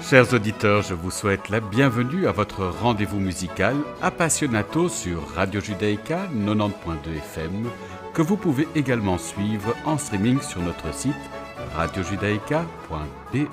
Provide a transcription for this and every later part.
Chers auditeurs, je vous souhaite la bienvenue à votre rendez-vous musical Appassionato sur Radio Judaïka 90.2 FM, que vous pouvez également suivre en streaming sur notre site radiojudaïka.be.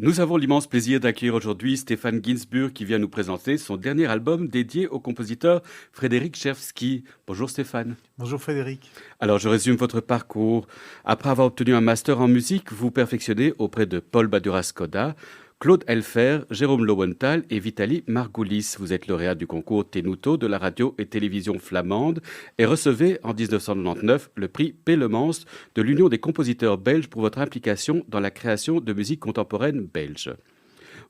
Nous avons l'immense plaisir d'accueillir aujourd'hui Stéphane Ginsburg qui vient nous présenter son dernier album dédié au compositeur Frédéric Chevsky. Bonjour Stéphane. Bonjour Frédéric. Alors je résume votre parcours. Après avoir obtenu un master en musique, vous perfectionnez auprès de Paul Badura-Skoda, Claude Elfer, Jérôme Lowenthal et Vitaly Margoulis. Vous êtes lauréat du concours Tenuto de la radio et télévision flamande et recevez en 1999 le prix Pellemans de l'Union des compositeurs belges pour votre implication dans la création de musique contemporaine belge.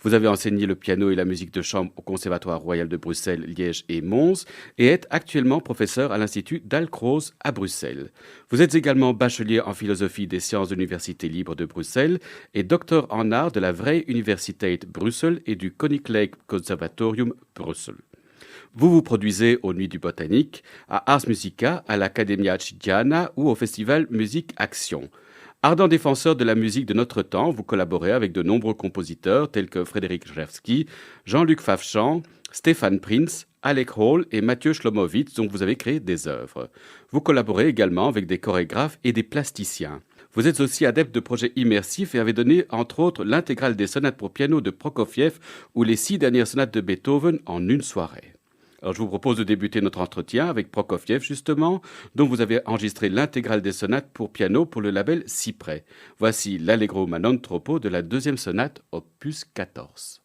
Vous avez enseigné le piano et la musique de chambre au Conservatoire royal de Bruxelles, Liège et Mons et êtes actuellement professeur à l'Institut Dalcroze à Bruxelles. Vous êtes également bachelier en philosophie des sciences de l'Université libre de Bruxelles et docteur en art de la Vrije Universiteit Bruxelles et du Koninklijk Conservatorium Bruxelles. Vous vous produisez aux Nuits du Botanique, à Ars Musica, à l'Academia Chigiana ou au Festival Musique Action. Ardent défenseur de la musique de notre temps, vous collaborez avec de nombreux compositeurs tels que Frédéric Chevsky, Jean-Luc Favchan, Stéphane Prinz, Alec Hall et Mathieu Shlomowitz, dont vous avez créé des œuvres. Vous collaborez également avec des chorégraphes et des plasticiens. Vous êtes aussi adepte de projets immersifs et avez donné, entre autres, l'intégrale des sonates pour piano de Prokofiev ou les 6 dernières sonates de Beethoven en une soirée. Alors, je vous propose de débuter notre entretien avec Prokofiev, justement, dont vous avez enregistré l'intégrale des sonates pour piano pour le label Cyprès. Voici l'Allegro ma non troppo de la deuxième sonate, opus 14.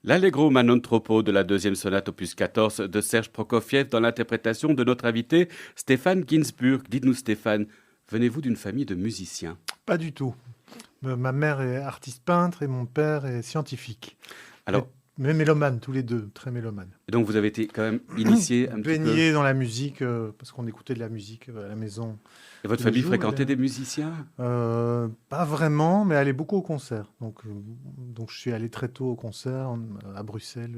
L'Allegro ma non troppo de la deuxième sonate opus 14 de Serge Prokofiev dans l'interprétation de notre invité Stéphane Ginsburg. Dites-nous Stéphane, venez-vous d'une famille de musiciens? Pas du tout. Ma mère est artiste peintre et mon père est scientifique. Alors, Mais mélomanes, tous les deux, très mélomanes. donc vous avez été quand même initié un petit peu. Baigné dans la musique, parce qu'on écoutait de la musique à la maison. Et votre tous les famille jours, fréquentait des musiciens? Pas vraiment, mais allait beaucoup au concert. Donc je suis allé très tôt au concert à Bruxelles.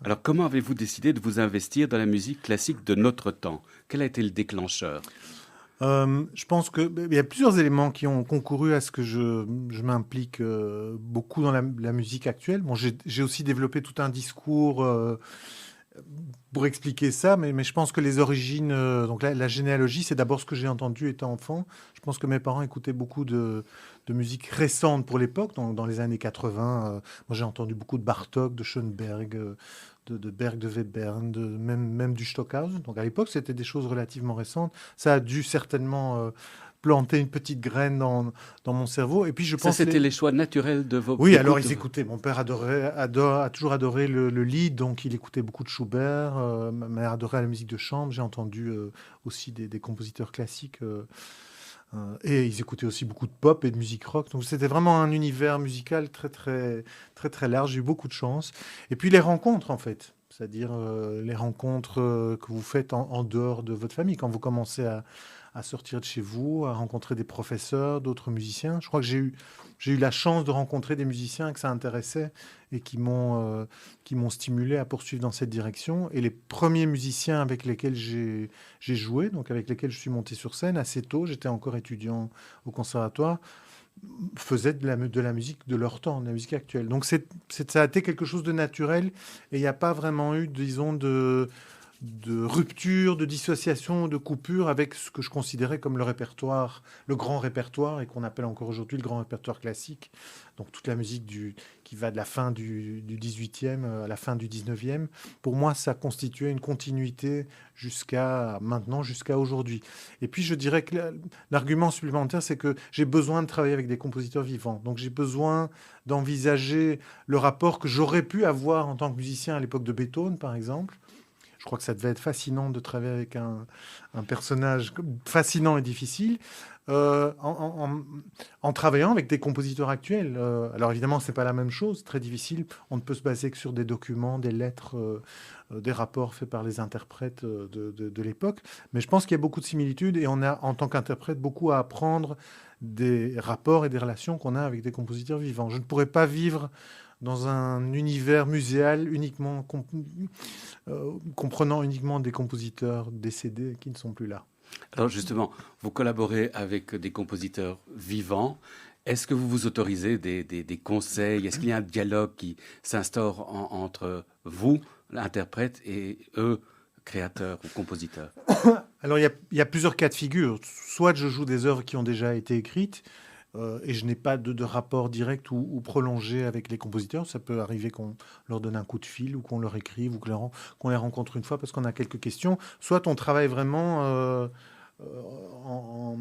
Alors comment avez-vous décidé de vous investir dans la musique classique de notre temps? Quel a été le déclencheur? Je pense qu'il y a plusieurs éléments qui ont concouru à ce que je m'implique beaucoup dans la musique actuelle. Bon, j'ai aussi développé tout un discours pour expliquer ça, mais je pense que les origines, donc la généalogie, c'est d'abord ce que j'ai entendu étant enfant. Je pense que mes parents écoutaient beaucoup de musique récente pour l'époque, dans les années 80. Moi, j'ai entendu beaucoup de Bartók, de Schoenberg, de Berg, de Webern, même du Stockhausen. Donc à l'époque, c'était des choses relativement récentes. Ça a dû certainement planter une petite graine dans mon cerveau. Et puis je Ça, pense c'était les choix naturels de vos... oui, alors ils écoutaient. Mon père a toujours adoré le lied, donc il écoutait beaucoup de Schubert. Ma mère adorait la musique de chambre. J'ai entendu aussi des compositeurs classiques. Et ils écoutaient aussi beaucoup de pop et de musique rock. Donc c'était vraiment un univers musical très, très, très, très large. J'ai eu beaucoup de chance. Et puis les rencontres, en fait. C'est-à-dire les rencontres que vous faites en dehors de votre famille. Quand vous commencez à sortir de chez vous, à rencontrer des professeurs, d'autres musiciens. Je crois que j'ai eu la chance de rencontrer des musiciens que ça intéressait et qui m'ont stimulé à poursuivre dans cette direction. Et les premiers musiciens avec lesquels j'ai joué, donc avec lesquels je suis monté sur scène assez tôt, j'étais encore étudiant au conservatoire, faisaient de la musique de leur temps, de la musique actuelle. Donc ça a été quelque chose de naturel et il n'y a pas vraiment eu, disons, de rupture, de dissociation, de coupure avec ce que je considérais comme le répertoire, le grand répertoire, et qu'on appelle encore aujourd'hui le grand répertoire classique. Donc toute la musique qui va de la fin du 18e à la fin du 19e. Pour moi, ça constituait une continuité jusqu'à maintenant, jusqu'à aujourd'hui. Et puis je dirais que l'argument supplémentaire, c'est que j'ai besoin de travailler avec des compositeurs vivants. Donc j'ai besoin d'envisager le rapport que j'aurais pu avoir en tant que musicien à l'époque de Beethoven, par exemple. Je crois que ça devait être fascinant de travailler avec un personnage fascinant et difficile, en travaillant avec des compositeurs actuels. Alors évidemment, c'est pas la même chose, très difficile. On ne peut se baser que sur des documents, des lettres, des rapports faits par les interprètes de l'époque. Mais je pense qu'il y a beaucoup de similitudes et on a, en tant qu'interprète, beaucoup à apprendre des rapports et des relations qu'on a avec des compositeurs vivants. Je ne pourrais pas vivre dans un univers muséal uniquement comprenant uniquement des compositeurs décédés qui ne sont plus là. Alors justement, vous collaborez avec des compositeurs vivants. Est-ce que vous vous autorisez des conseils? Est-ce qu'il y a un dialogue qui s'instaure entre vous, l'interprète, et eux, créateurs ou compositeurs? Alors il y a plusieurs cas de figure. Soit je joue des œuvres qui ont déjà été écrites, et je n'ai pas de rapport direct ou prolongé avec les compositeurs. Ça peut arriver qu'on leur donne un coup de fil ou qu'on leur écrive ou qu'on les rencontre une fois parce qu'on a quelques questions. Soit on travaille vraiment en,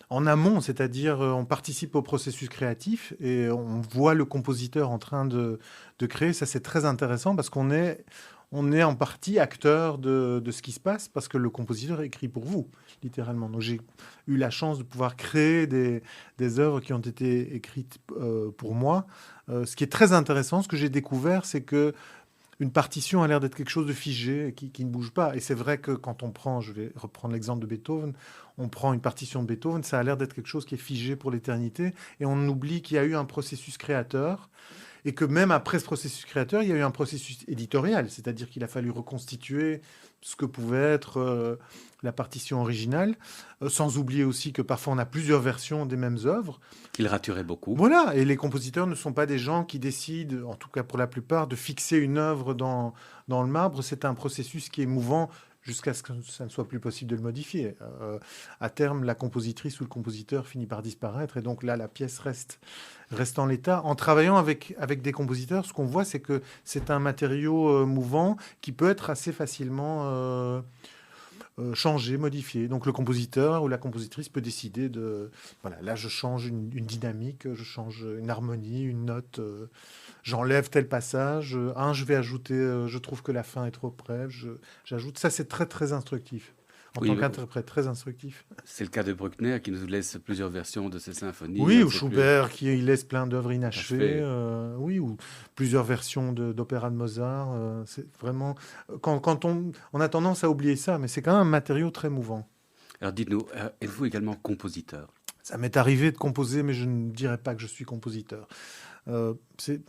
en amont, c'est-à-dire on participe au processus créatif et on voit le compositeur en train de créer. Ça, c'est très intéressant parce qu'on est en partie acteur de ce qui se passe parce que le compositeur écrit pour vous, littéralement. Donc j'ai eu la chance de pouvoir créer des œuvres qui ont été écrites pour moi. Ce qui est très intéressant, ce que j'ai découvert, c'est que une partition a l'air d'être quelque chose de figé, qui ne bouge pas. Et c'est vrai que quand on prend, je vais reprendre l'exemple de Beethoven, on prend une partition de Beethoven, ça a l'air d'être quelque chose qui est figé pour l'éternité, et on oublie qu'il y a eu un processus créateur, et que même après ce processus créateur, il y a eu un processus éditorial, c'est-à-dire qu'il a fallu reconstituer ce que pouvait être la partition originale, sans oublier aussi que parfois on a plusieurs versions des mêmes œuvres. Qu'il raturait beaucoup. Voilà, et les compositeurs ne sont pas des gens qui décident, en tout cas pour la plupart, de fixer une œuvre dans le marbre. C'est un processus qui est mouvant jusqu'à ce que ça ne soit plus possible de le modifier. À terme, la compositrice ou le compositeur finit par disparaître, et donc là, la pièce reste en l'état. En travaillant avec des compositeurs, ce qu'on voit, c'est que c'est un matériau mouvant qui peut être assez facilement changer, modifier. Donc le compositeur ou la compositrice peut décider de, voilà, là je change une dynamique, je change une harmonie, une note, j'enlève tel passage, je vais ajouter, je trouve que la fin est trop brève, j'ajoute. Ça c'est très très instructif. En Oui, tant qu'interprète, très instructif. c'est le cas de Bruckner qui nous laisse plusieurs versions de ses symphonies. Oui, hein, ou c'est plus Schubert qui il laisse plein d'œuvres inachevées. achevé. Oui, ou plusieurs versions d'opéra de Mozart. C'est vraiment quand on a tendance à oublier ça, mais c'est quand même un matériau très mouvant. Alors dites-nous, êtes-vous également compositeur? Ça m'est arrivé de composer, mais je ne dirais pas que je suis compositeur. C'est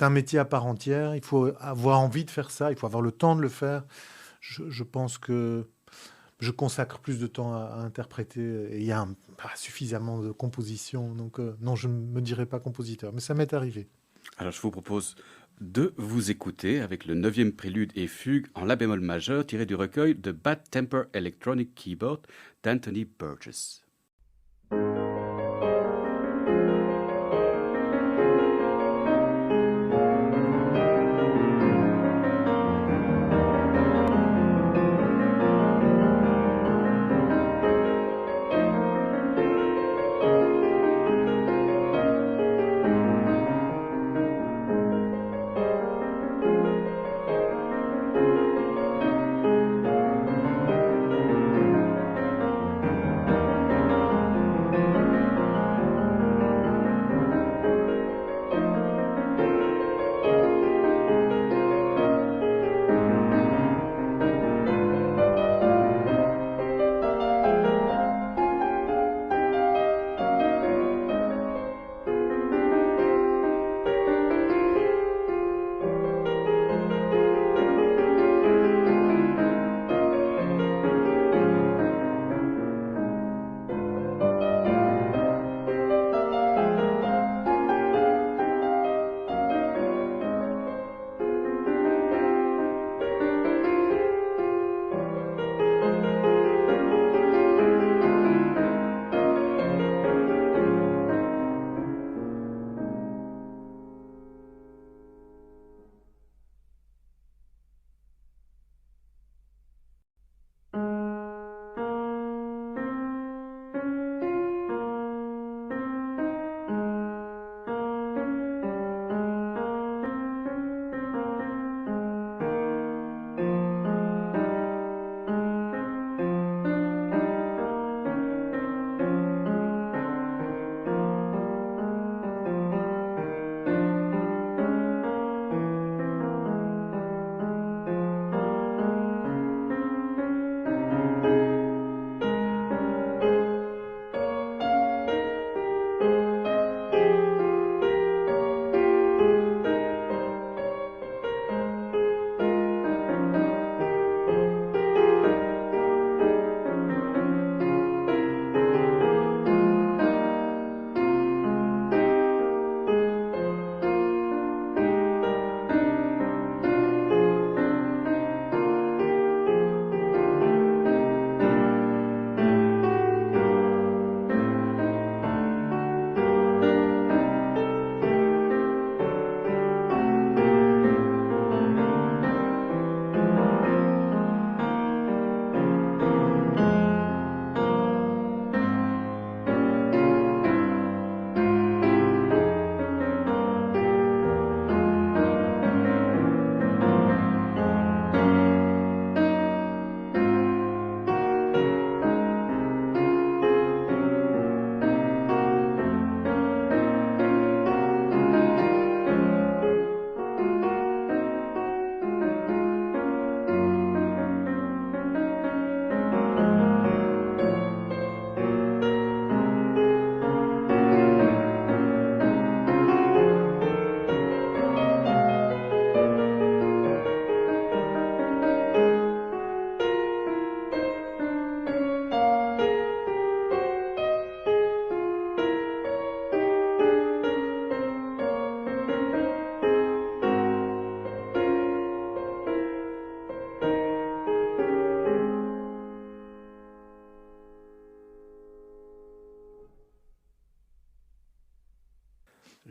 un métier à part entière. Il faut avoir envie de faire ça. Il faut avoir le temps de le faire. Je pense que je consacre plus de temps à interpréter et il y a pas suffisamment de composition. Donc non, je ne me dirais pas compositeur, mais ça m'est arrivé. Alors je vous propose de vous écouter avec le 9e prélude et fugue en la bémol majeur tiré du recueil de Bad Temper Electronic Keyboard d'Anthony Burgess.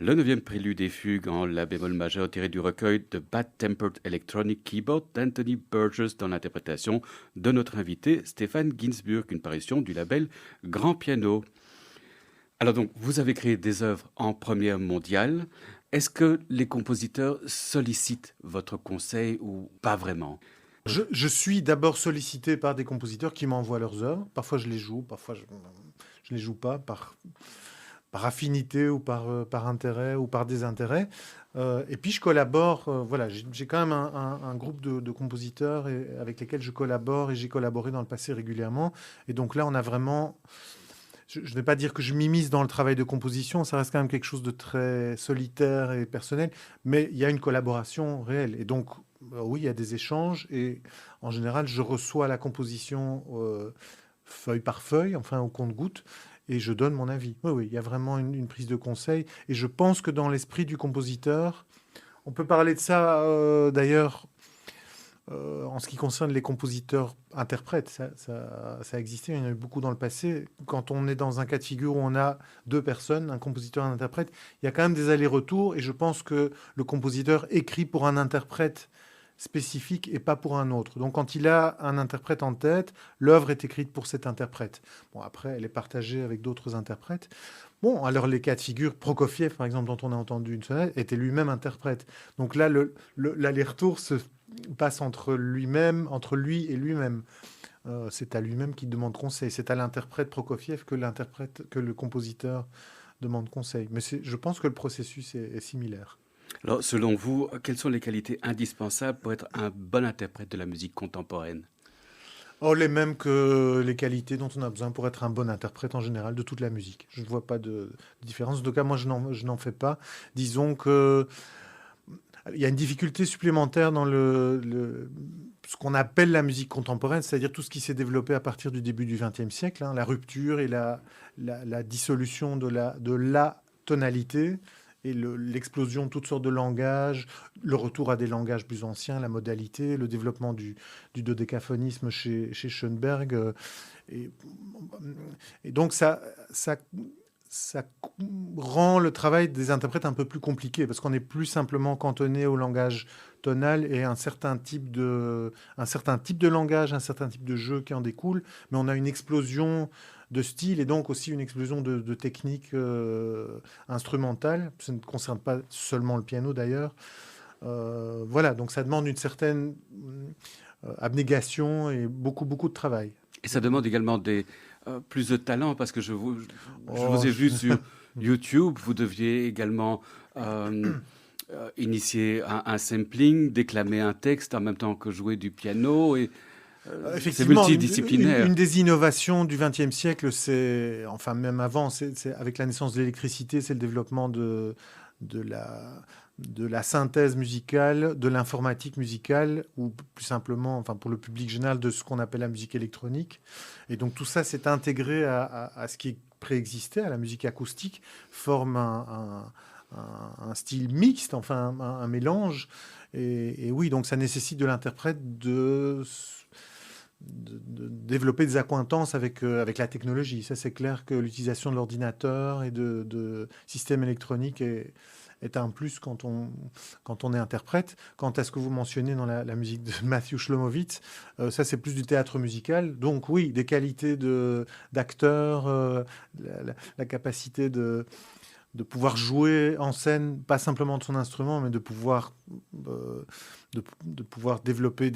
le 9e prélude et fugue en la bémol majeur tiré du recueil de Bad Tempered Electronic Keyboard d'Anthony Burgess dans l'interprétation de notre invité Stéphane Ginsburg, une parution du label Grand Piano. Alors donc, vous avez créé des œuvres en première mondiale. Est-ce que les compositeurs sollicitent votre conseil ou pas vraiment ? Je suis d'abord sollicité par des compositeurs qui m'envoient leurs œuvres. Parfois je les joue, parfois je ne les joue pas par affinité ou par intérêt ou par désintérêt. Et puis je collabore, voilà, j'ai quand même un groupe de compositeurs avec lesquels je collabore et j'ai collaboré dans le passé régulièrement. Et donc là, on a vraiment... Je ne vais pas dire que je m'immisce dans le travail de composition, ça reste quand même quelque chose de très solitaire et personnel, mais il y a une collaboration réelle. Et donc, oui, il y a des échanges et en général, je reçois la composition feuille par feuille, enfin au compte-gouttes, et je donne mon avis. Oui, oui, il y a vraiment une prise de conseil. Et je pense que dans l'esprit du compositeur, on peut parler de ça d'ailleurs... en ce qui concerne les compositeurs-interprètes, ça a existé, il y en a eu beaucoup dans le passé. Quand on est dans un cas de figure où on a deux personnes, un compositeur et un interprète, il y a quand même des allers-retours et je pense que le compositeur écrit pour un interprète spécifique et pas pour un autre. Donc quand il a un interprète en tête, l'œuvre est écrite pour cet interprète. Bon, après, elle est partagée avec d'autres interprètes. Bon, alors les cas de figure, Prokofiev, par exemple, dont on a entendu une sonate, était lui-même interprète. Donc là, l'aller-retour se passe entre lui et lui-même. C'est à lui-même qu'il demande conseil. C'est à l'interprète Prokofiev que le compositeur demande conseil. Mais je pense que le processus est similaire. Alors, selon vous, quelles sont les qualités indispensables pour être un bon interprète de la musique contemporaine ? Oh, les mêmes que les qualités dont on a besoin pour être un bon interprète en général de toute la musique. Je ne vois pas de différence. En tout cas, moi, je n'en fais pas. Disons que il y a une difficulté supplémentaire dans ce qu'on appelle la musique contemporaine, c'est-à-dire tout ce qui s'est développé à partir du début du XXe siècle, la rupture et la dissolution de la tonalité et l'explosion de toutes sortes de langages, le retour à des langages plus anciens, la modalité, le développement du dodécaphonisme chez Schoenberg. Et donc ça rend le travail des interprètes un peu plus compliqué parce qu'on n'est plus simplement cantonné au langage tonal et un certain type de langage, un certain type de jeu qui en découle, mais on a une explosion de style et donc aussi une explosion de techniques instrumentales. Ça ne concerne pas seulement le piano d'ailleurs. Voilà, donc ça demande une certaine abnégation et beaucoup de travail. Et ça demande également plus de talent parce que je vous ai vu sur YouTube, vous deviez également initier un sampling, déclamer un texte en même temps que jouer du piano et c'est multidisciplinaire. Une des innovations du XXe siècle, enfin même avant, c'est avec la naissance de l'électricité, c'est le développement de la synthèse musicale, de l'informatique musicale, ou plus simplement, enfin pour le public général, de ce qu'on appelle la musique électronique. Et donc tout ça s'est intégré à ce qui préexistait, à la musique acoustique, forme un style mixte, enfin un mélange. Et oui, donc ça nécessite de l'interprète de développer des accointances avec la technologie. Ça, c'est clair que l'utilisation de l'ordinateur et de systèmes électroniques est un plus quand on est interprète. Quant à ce que vous mentionnez dans la musique de Matthew Shlomowitz, ça, c'est plus du théâtre musical. Donc oui, des qualités d'acteur, la capacité de pouvoir jouer en scène, pas simplement de son instrument, mais de pouvoir développer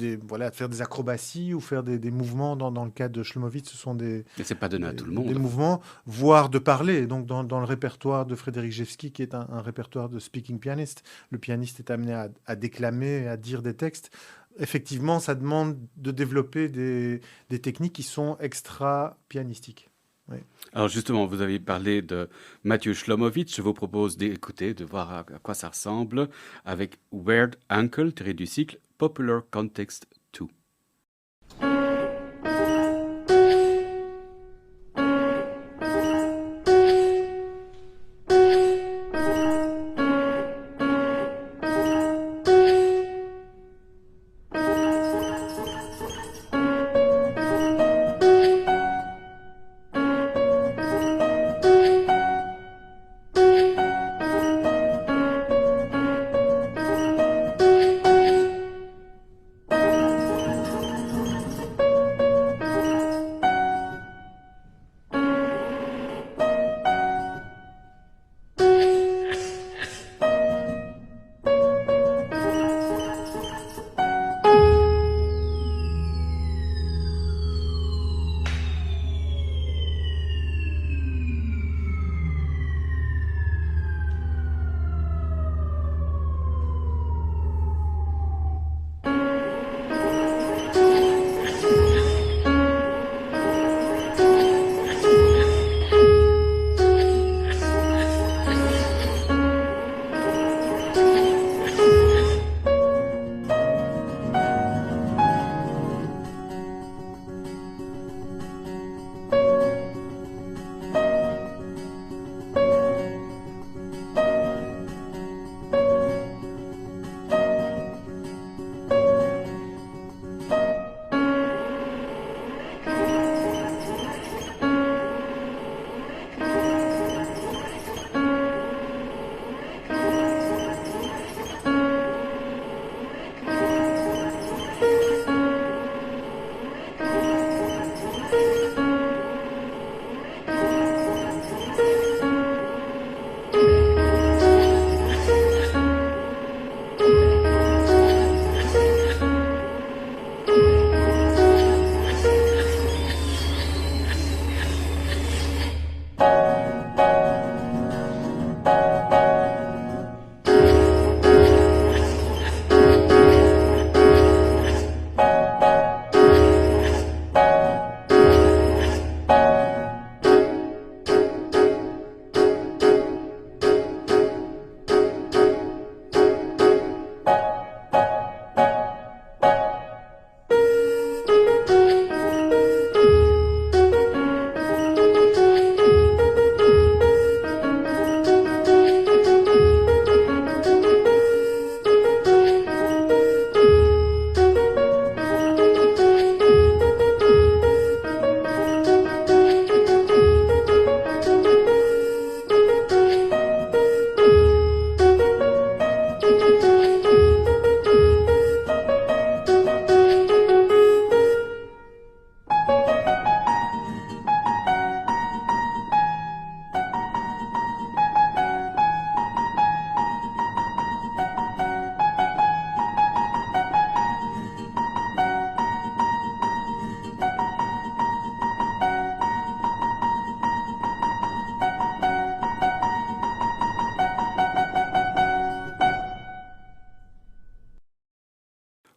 faire des acrobaties ou faire des mouvements. Dans le cas de Shlomowitz, ce sont Mais c'est pas donné à tout le monde. Des mouvements, voire de parler. Donc dans le répertoire de Frédéric Rzewski, qui est un répertoire de speaking pianist, le pianiste est amené à déclamer, à dire des textes. Effectivement, ça demande de développer des techniques qui sont extra-pianistiques. Oui. Alors justement, vous avez parlé de Matthew Shlomowitz. Je vous propose d'écouter, de voir à quoi ça ressemble avec Weird Uncle, tiré du cycle Popular Context 2.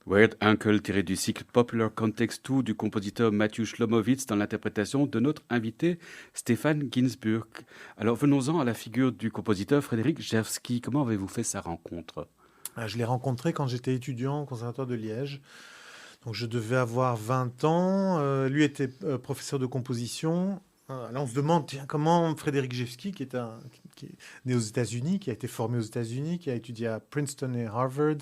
Weird Uncle tiré du cycle Popular Context 2 du compositeur Matthew Shlomowitz dans l'interprétation de notre invité Stéphane Ginsburg. Alors venons-en à la figure du compositeur Frédéric Rzewski. Comment avez-vous fait sa rencontre? Je l'ai rencontré quand j'étais étudiant au Conservatoire de Liège. Donc je devais avoir 20 ans. Lui était professeur de composition. Là, on se demande tiens, comment Frédéric Rzewski, qui est né aux États-Unis, qui a été formé aux États-Unis, qui a étudié à Princeton et Harvard,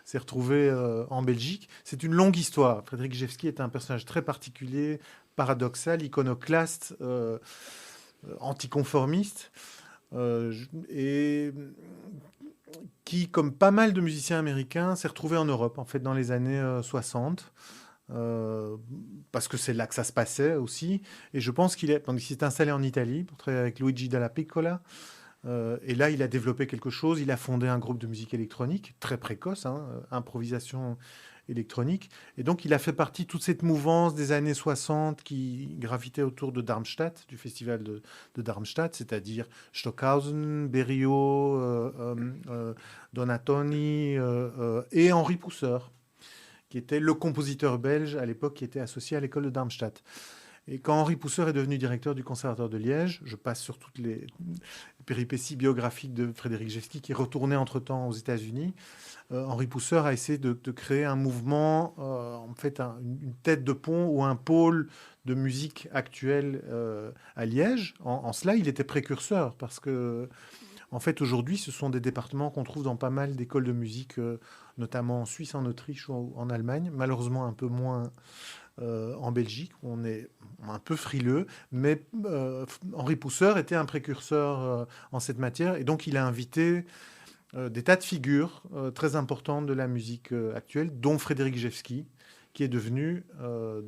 s'est retrouvé en Belgique. C'est une longue histoire. Frédéric Rzewski est un personnage très particulier, paradoxal, iconoclaste, anticonformiste, et qui, comme pas mal de musiciens américains, s'est retrouvé en Europe, en fait, dans les années 60. Parce que c'est là que ça se passait aussi. Et je pense qu'il s'est installé en Italie pour travailler avec Luigi Dalla Piccola. Et là, il a développé quelque chose. Il a fondé un groupe de musique électronique, très précoce, hein, improvisation électronique. Et donc, il a fait partie de toute cette mouvance des années 60 qui gravitait autour de Darmstadt, du festival de Darmstadt, c'est-à-dire Stockhausen, Berio, Donatoni et Henri Pousseur, qui était le compositeur belge à l'époque qui était associé à l'école de Darmstadt. Et quand Henri Pousseur est devenu directeur du Conservatoire de Liège, je passe sur toutes les péripéties biographiques de Frédéric Rzewski, qui retournait entre-temps aux États-Unis. Henri Pousseur a essayé de créer un mouvement, en fait une tête de pont ou un pôle de musique actuelle à Liège. En cela, il était précurseur, parce que en fait, aujourd'hui, ce sont des départements qu'on trouve dans pas mal d'écoles de musique, notamment en Suisse, en Autriche ou en Allemagne. Malheureusement, un peu moins en Belgique, où on est un peu frileux. Mais Henri Pousseur était un précurseur en cette matière. Et donc, il a invité des tas de figures très importantes de la musique actuelle, dont Frédéric Rzewski, qui est devenu,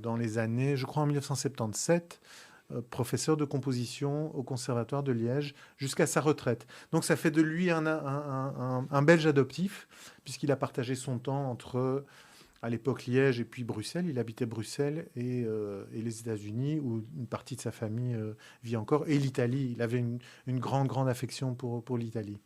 dans les années, je crois en 1977, professeur de composition au Conservatoire de Liège jusqu'à sa retraite. Donc ça fait de lui un Belge adoptif, puisqu'il a partagé son temps entre, à l'époque, Liège et puis Bruxelles. Il habitait Bruxelles et les États-Unis, où une partie de sa famille vit encore, et l'Italie. Il avait une grande, grande affection pour l'Italie.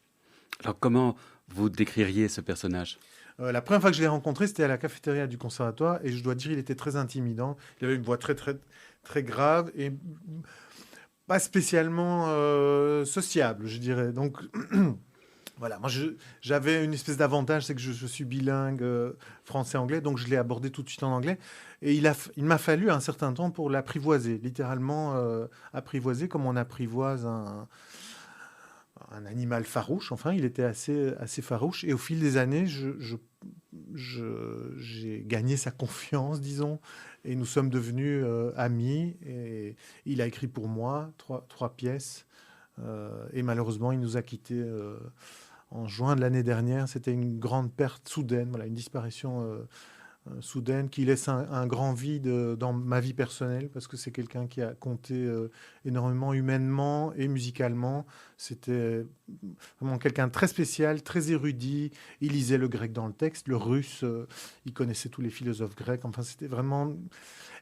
Alors comment vous décririez ce personnage? La première fois que je l'ai rencontré, c'était à la cafétéria du conservatoire, et je dois dire, il était très intimidant. Il avait une voix très, très, très grave et pas spécialement sociable, je dirais. Donc, voilà, moi, j'avais une espèce d'avantage, c'est que je suis bilingue français-anglais, donc je l'ai abordé tout de suite en anglais. Et il m'a fallu un certain temps pour l'apprivoiser, littéralement apprivoiser comme on apprivoise un animal farouche. Enfin, il était assez farouche. Et au fil des années, j'ai gagné sa confiance, disons, et nous sommes devenus amis. Et il a écrit pour moi trois pièces. Et malheureusement, il nous a quittés en juin de l'année dernière. C'était une grande perte soudaine, voilà, une disparition soudaine qui laisse un grand vide dans ma vie personnelle, parce que c'est quelqu'un qui a compté énormément humainement et musicalement. C'était vraiment quelqu'un de très spécial, très érudit. Il lisait le grec dans le texte, le russe, il connaissait tous les philosophes grecs. Enfin, c'était vraiment...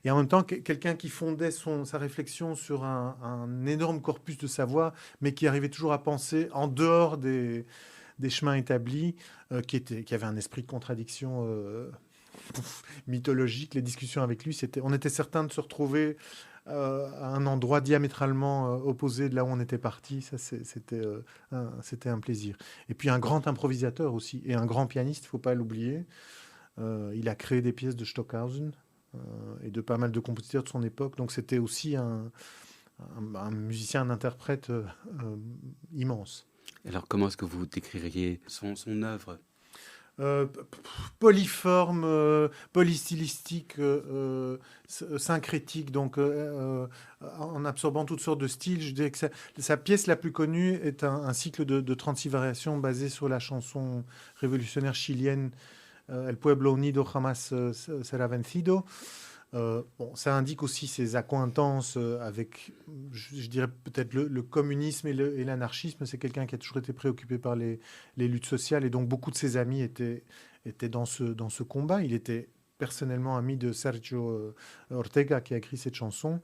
Et en même temps, quelqu'un qui fondait sa réflexion sur un énorme corpus de savoir, mais qui arrivait toujours à penser en dehors des chemins établis, qui avait un esprit de contradiction mythologique. Les discussions avec lui, on était certain de se retrouver à un endroit diamétralement opposé de là où on était parti. Ça, c'était un plaisir. Et puis un grand improvisateur aussi, et un grand pianiste, il ne faut pas l'oublier. Il a créé des pièces de Stockhausen et de pas mal de compositeurs de son époque. Donc c'était aussi un musicien, un interprète immense. Alors comment est-ce que vous décririez son œuvre? Polyforme, polystylistique, syncrétique, donc en absorbant toutes sortes de styles. Je dirais que sa pièce la plus connue est un cycle de 36 variations basé sur la chanson révolutionnaire chilienne El Pueblo Unido Jamás Será Vencido. Bon, ça indique aussi ses accointances avec, je dirais peut-être le communisme et l'anarchisme. C'est quelqu'un qui a toujours été préoccupé par les luttes sociales, et donc beaucoup de ses amis étaient dans ce combat. Il était personnellement ami de Sergio Ortega, qui a écrit cette chanson.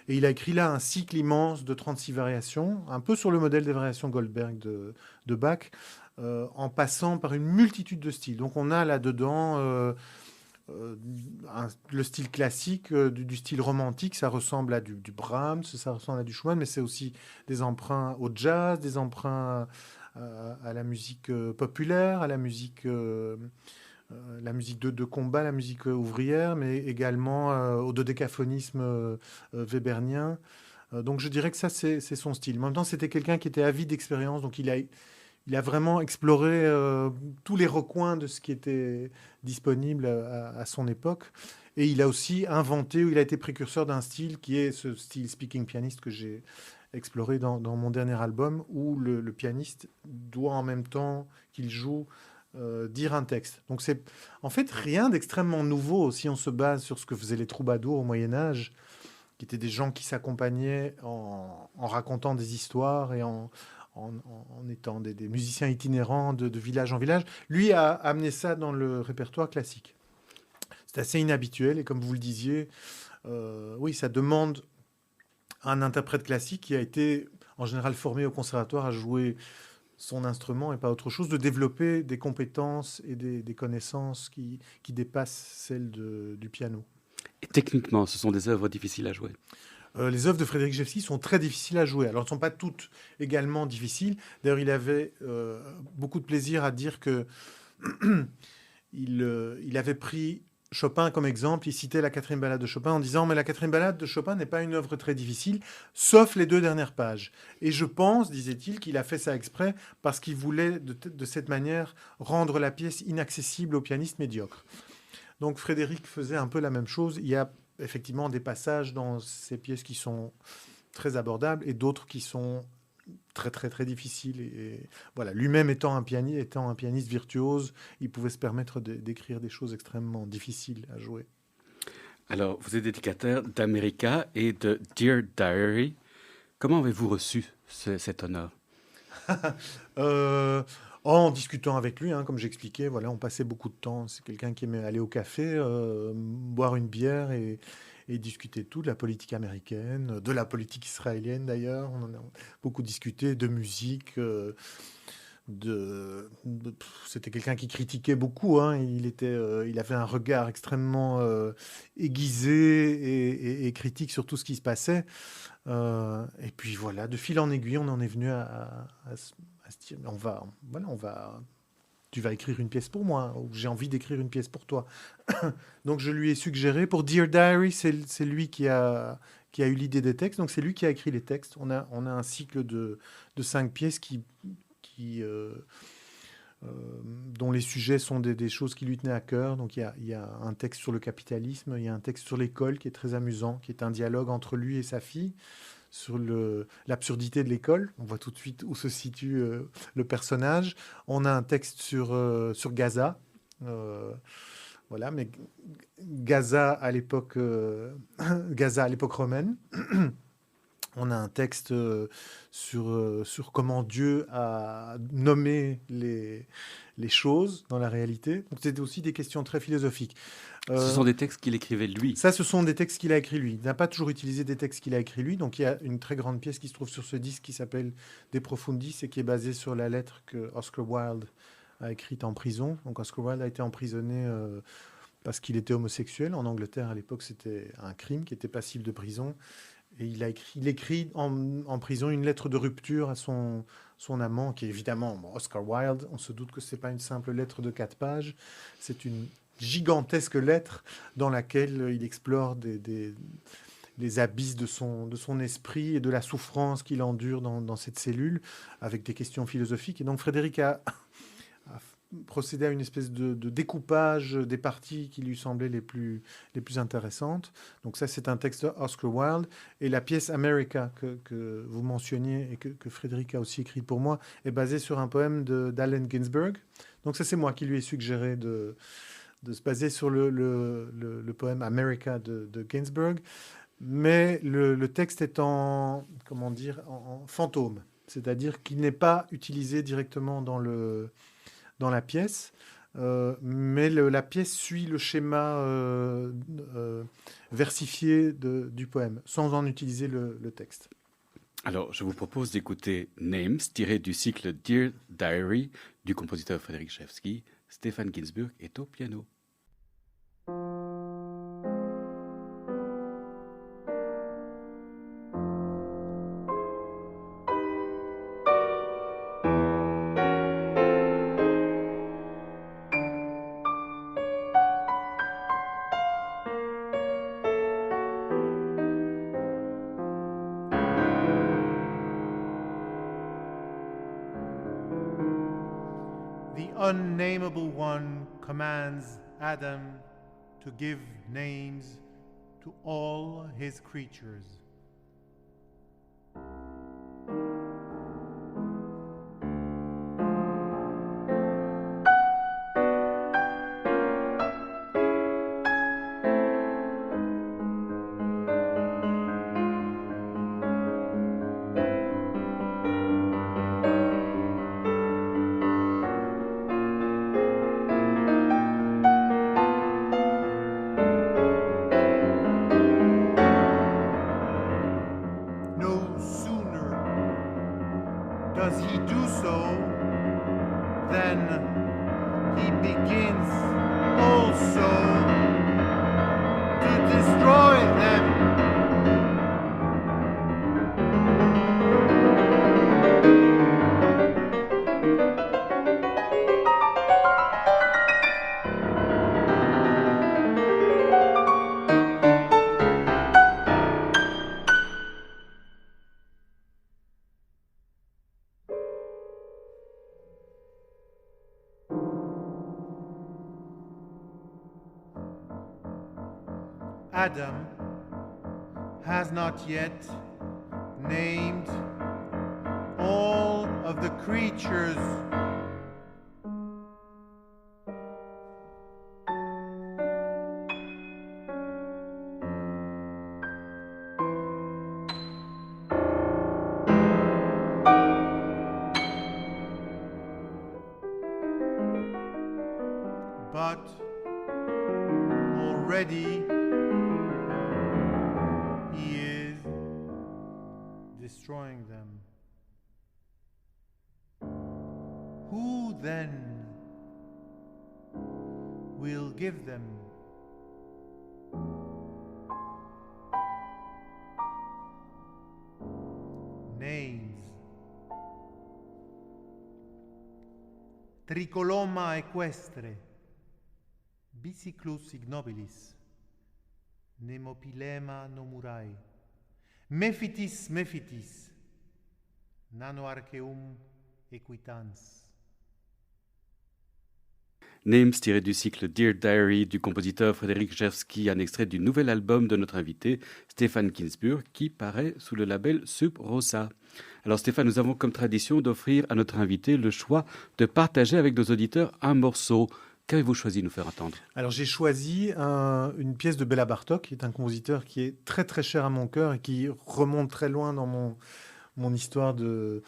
Et il a écrit là un cycle immense de 36 variations, un peu sur le modèle des variations Goldberg de Bach, en passant par une multitude de styles. Donc on a là-dedans le style classique, du style romantique, ça ressemble à du Brahms, ça ressemble à du Schumann, mais c'est aussi des emprunts au jazz, des emprunts à la musique populaire, à la musique de combat, la musique ouvrière, mais également au dodécaphonisme webernien. Donc je dirais que ça, c'est son style. En même temps, c'était quelqu'un qui était avide d'expérience, donc il a vraiment exploré tous les recoins de ce qui était disponible à son époque. Et il a aussi inventé, ou il a été précurseur d'un style qui est ce style speaking pianiste que j'ai exploré dans mon dernier album, où le pianiste doit en même temps qu'il joue dire un texte. Donc c'est en fait rien d'extrêmement nouveau si on se base sur ce que faisaient les troubadours au Moyen Âge, qui étaient des gens qui s'accompagnaient en racontant des histoires et en étant des musiciens itinérants de village en village. Lui a amené ça dans le répertoire classique. C'est assez inhabituel et comme vous le disiez, oui, ça demande à un interprète classique qui a été en général formé au conservatoire à jouer son instrument et pas autre chose, de développer des compétences et des connaissances qui dépassent celles du piano. Et techniquement, ce sont des œuvres difficiles à jouer. Les œuvres de Frédéric Rzewski sont très difficiles à jouer. Alors, elles ne sont pas toutes également difficiles. D'ailleurs, il avait beaucoup de plaisir à dire que il avait pris Chopin comme exemple. Il citait la quatrième ballade de Chopin en disant « Mais la quatrième ballade de Chopin n'est pas une œuvre très difficile, sauf les 2 dernières pages. » Et je pense, disait-il, qu'il a fait ça exprès parce qu'il voulait, de cette manière, rendre la pièce inaccessible aux pianistes médiocres. Donc, Frédéric faisait un peu la même chose. Il y a effectivement des passages dans ces pièces qui sont très abordables et d'autres qui sont très très très difficiles. Et voilà, lui-même étant un pianiste virtuose, il pouvait se permettre d'écrire des choses extrêmement difficiles à jouer. Alors, vous êtes dédicataire d'America et de Dear Diary. Comment avez-vous reçu cet honneur? En discutant avec lui, hein, comme j'expliquais, voilà, on passait beaucoup de temps. C'est quelqu'un qui aimait aller au café, boire une bière et discuter de tout, de la politique américaine, de la politique israélienne d'ailleurs. On en a beaucoup discuté, de musique. C'était quelqu'un qui critiquait beaucoup. Hein. Il avait un regard extrêmement aiguisé et critique sur tout ce qui se passait. Et puis voilà, de fil en aiguille, on en est venu à se dire, tu vas écrire une pièce pour moi, ou j'ai envie d'écrire une pièce pour toi. Donc je lui ai suggéré, pour Dear Diary, c'est lui qui a eu l'idée des textes, donc c'est lui qui a écrit les textes. On a un cycle de 5 pièces dont les sujets sont des choses qui lui tenaient à cœur. Donc il y a un texte sur le capitalisme, il y a un texte sur l'école qui est très amusant, qui est un dialogue entre lui et sa fille, sur l'absurdité de l'école. On voit tout de suite où se situe le personnage. On a un texte sur Gaza. Voilà, mais Gaza à l'époque romaine. On a un texte sur comment Dieu a nommé les choses dans la réalité. Donc c'était aussi des questions très philosophiques. Ce sont des textes qu'il écrivait lui. Ça, ce sont des textes qu'il a écrits lui. Il n'a pas toujours utilisé des textes qu'il a écrits lui. Donc il y a une très grande pièce qui se trouve sur ce disque qui s'appelle De Profundis et qui est basée sur la lettre que Oscar Wilde a écrite en prison. Donc Oscar Wilde a été emprisonné parce qu'il était homosexuel. En Angleterre, à l'époque, c'était un crime qui était passible de prison. Et il écrit en prison une lettre de rupture à son amant, qui est évidemment Oscar Wilde. On se doute que ce n'est pas une simple lettre de 4 pages. C'est une gigantesque lettre dans laquelle il explore les abysses de son esprit et de la souffrance qu'il endure dans cette cellule, avec des questions philosophiques. Et donc Frédéric a procédé à une espèce de découpage des parties qui lui semblaient les plus intéressantes. Donc ça, c'est un texte d'Oscar Wilde. Et la pièce America que vous mentionniez et que Frédéric a aussi écrite pour moi est basée sur un poème d'Allen Ginsberg. Donc ça, c'est moi qui lui ai suggéré de se baser sur le poème America de Ginsberg. Mais le texte est en fantôme. C'est-à-dire qu'il n'est pas utilisé directement dans la pièce, mais la pièce suit le schéma versifié du poème, sans en utiliser le texte. Alors, je vous propose d'écouter Names, tiré du cycle Dear Diary du compositeur Frédéric Rzewski. Stefan Ginsburg est au piano. unnamable one commands Adam to give names to all his creatures. Does he do so, then he begins also to destroy them. Adam has not yet named all of the creatures. But already destroying them. Who then will give them? Names. Tricoloma equestre, biciclus ignobilis, nemopilema nomurai. Mephitis, Mephitis, nano archeum equitans. Names tiré du cycle Dear Diary du compositeur Frédéric Rzewski, un extrait du nouvel album de notre invité Stéphane Kinsburg qui paraît sous le label Sub Rosa. Alors Stéphane, nous avons comme tradition d'offrir à notre invité le choix de partager avec nos auditeurs un morceau. Qu'avez-vous choisi de nous faire entendre ? Alors j'ai choisi une pièce de Béla Bartók, qui est un compositeur qui est très très cher à mon cœur et qui remonte très loin dans mon histoire de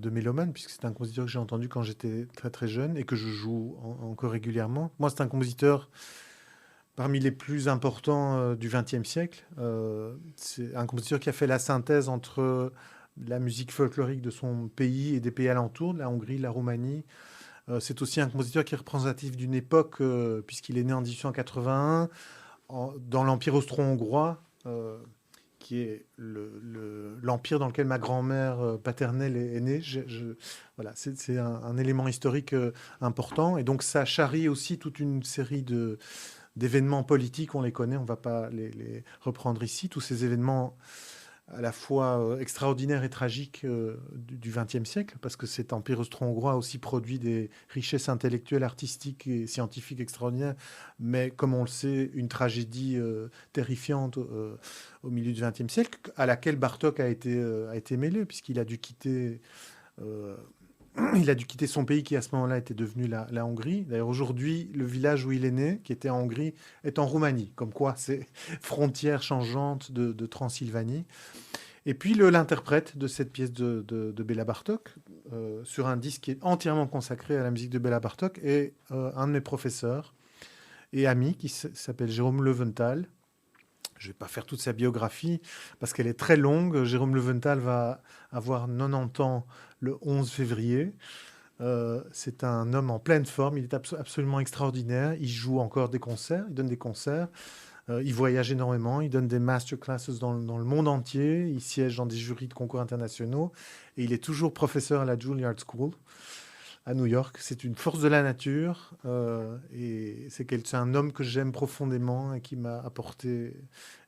mélomane, puisque c'est un compositeur que j'ai entendu quand j'étais très très jeune et que je joue encore régulièrement. Moi, c'est un compositeur parmi les plus importants du XXe siècle. C'est un compositeur qui a fait la synthèse entre la musique folklorique de son pays et des pays alentours, la Hongrie, la Roumanie. C'est aussi un compositeur qui est représentatif d'une époque, puisqu'il est né en 1881, dans l'Empire austro-hongrois, qui est l'empire dans lequel ma grand-mère paternelle est née. Voilà, c'est un élément historique important. Et donc, ça charrie aussi toute une série d'événements politiques. On les connaît, on ne va pas les reprendre ici. Tous ces événements à la fois extraordinaire et tragique du XXe siècle, parce que cet empire austro-hongrois a aussi produit des richesses intellectuelles, artistiques et scientifiques extraordinaires, mais comme on le sait, une tragédie terrifiante au milieu du XXe siècle, à laquelle Bartók a été mêlé, puisqu'il a dû quitter... il a dû quitter son pays qui, à ce moment-là, était devenu la Hongrie. D'ailleurs, aujourd'hui, le village où il est né, qui était en Hongrie, est en Roumanie. Comme quoi, c'est frontière changeante de Transylvanie. Et puis, l'interprète de cette pièce de Béla Bartók, sur un disque qui est entièrement consacré à la musique de Béla Bartók, est un de mes professeurs et amis, qui s'appelle Jérôme Leventhal. Je ne vais pas faire toute sa biographie parce qu'elle est très longue. Jérôme Leventhal va avoir 90 ans le 11 février. C'est un homme en pleine forme. Il est absolument extraordinaire. Il joue encore des concerts. Il donne des concerts. Il voyage énormément. Il donne des masterclasses dans le monde entier. Il siège dans des jurys de concours internationaux. Et il est toujours professeur à la Juilliard School à New York. C'est une force de la nature et c'est un homme que j'aime profondément et qui m'a apporté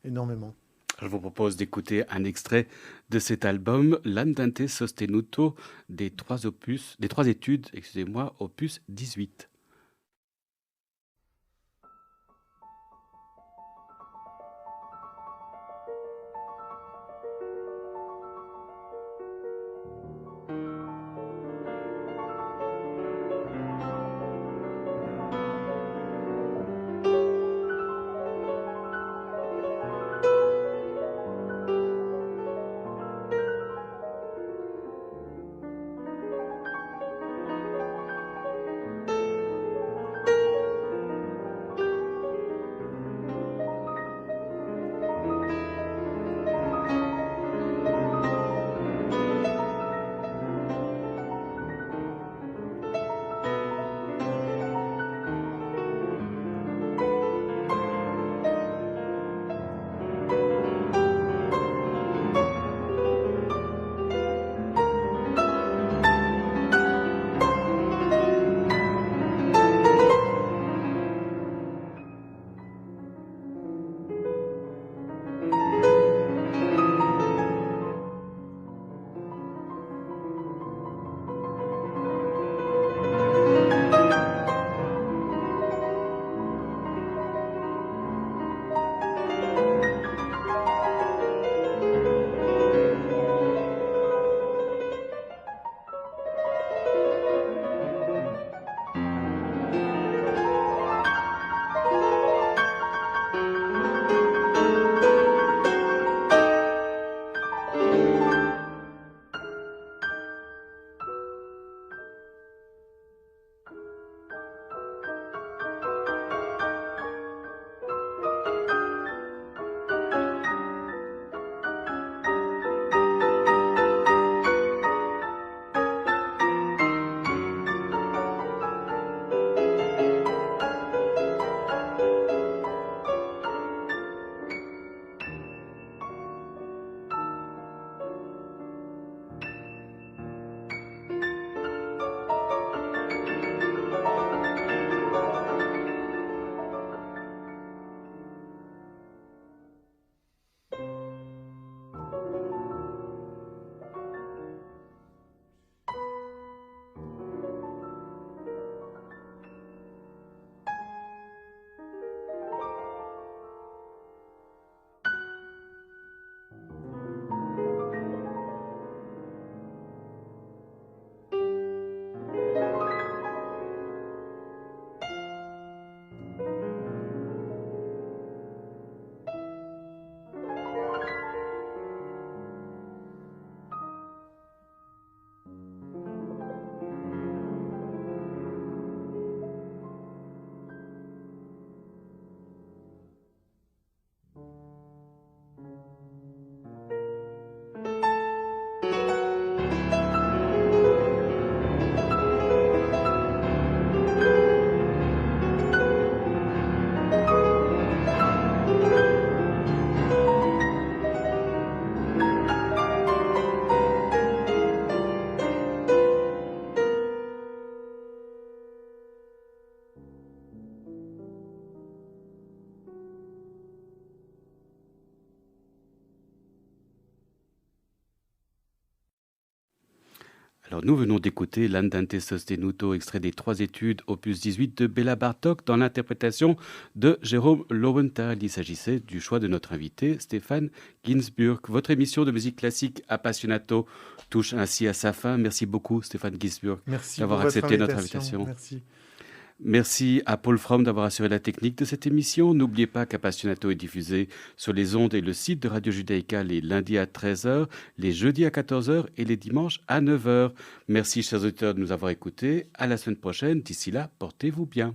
énormément. Je vous propose d'écouter un extrait de cet album, L'Andante Sostenuto, des trois études, opus 18. Alors nous venons d'écouter l'Andante Sostenuto, extrait des trois études, opus 18 de Béla Bartók, dans l'interprétation de Jérôme Lowenthal. Il s'agissait du choix de notre invité, Stéphane Ginsburg. Votre émission de musique classique Appassionato touche ainsi à sa fin. Merci beaucoup Stéphane Ginsburg d'avoir accepté notre invitation. Merci à Paul Fromm d'avoir assuré la technique de cette émission. N'oubliez pas qu'Appassionato est diffusé sur les ondes et le site de Radio Judaïka les lundis à 13h, les jeudis à 14h et les dimanches à 9h. Merci chers auditeurs de nous avoir écoutés. À la semaine prochaine. D'ici là, portez-vous bien.